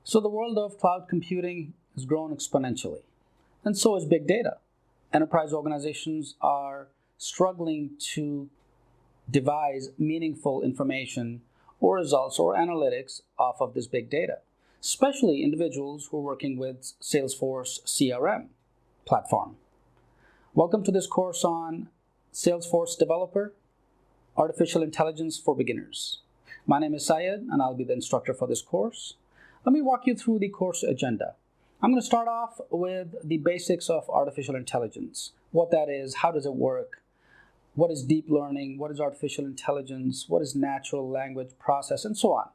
So the world of cloud computing has grown exponentially, and so is big data. Enterprise organizations are struggling to devise meaningful information or results or analytics off of this big data, especially individuals who are working with Salesforce CRM platform. Welcome to this course on Salesforce Developer, Artificial Intelligence for Beginners. My name is Syed, and I'll be the instructor for this course. Let me walk you through the course agenda. I'm going to start off with the basics of artificial intelligence, what that is, how does it work, what is deep learning, what is artificial intelligence, what is natural language process, and so on.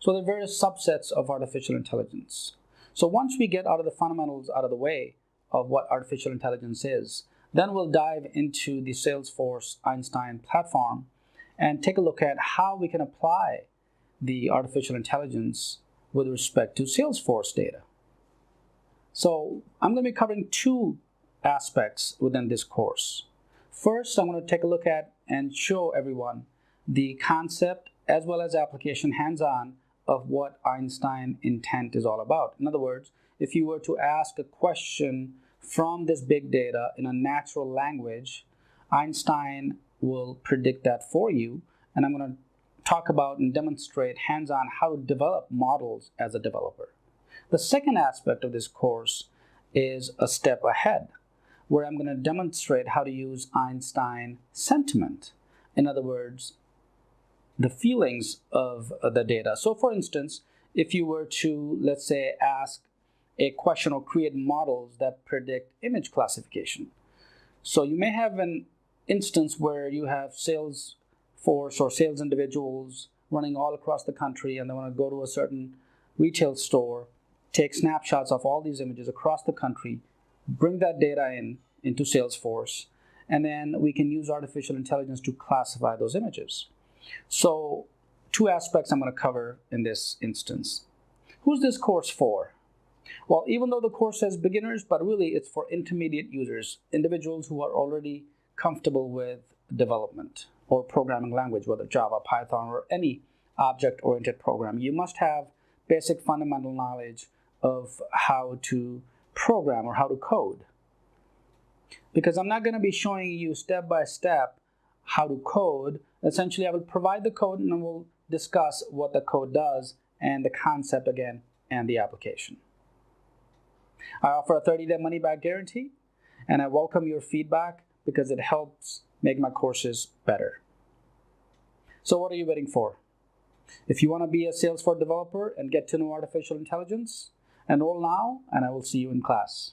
So there are various subsets of artificial intelligence. So once we get out of the fundamentals out of the way of what artificial intelligence is, then we'll dive into the Salesforce Einstein platform and take a look at how we can apply the artificial intelligence with respect to Salesforce data. So I'm going to be covering two aspects within this course. First, I'm going to take a look at and show everyone the concept as well as application hands-on of what Einstein intent is all about. In other words, if you were to ask a question from this big data in a natural language, Einstein will predict that for you, and I'm going to talk about and demonstrate hands-on how to develop models as a developer. The second aspect of this course is a step ahead, where I'm going to demonstrate how to use Einstein sentiment. In other words, the feelings of the data. So for instance, if you were to, let's say, ask a question or create models that predict image classification. So you may have an instance where you have Salesforce or sales individuals running all across the country, and they want to go to a certain retail store, take snapshots of all these images across the country, bring that data into Salesforce, and then we can use artificial intelligence to classify those images. So two aspects I'm going to cover in this instance. Who's this course for? Well, even though the course says beginners, but really it's for intermediate users, individuals who are already comfortable with development or programming language, whether Java, Python, or any object-oriented program. You must have basic fundamental knowledge of how to program or how to code. Because I'm not going to be showing you step by step how to code. Essentially, I will provide the code and then we'll discuss what the code does and the concept again and the application. I offer a 30-day money-back guarantee, and I welcome your feedback because it helps make my courses better. So what are you waiting for? If you want to be a Salesforce developer and get to know artificial intelligence, enroll now, and I will see you in class.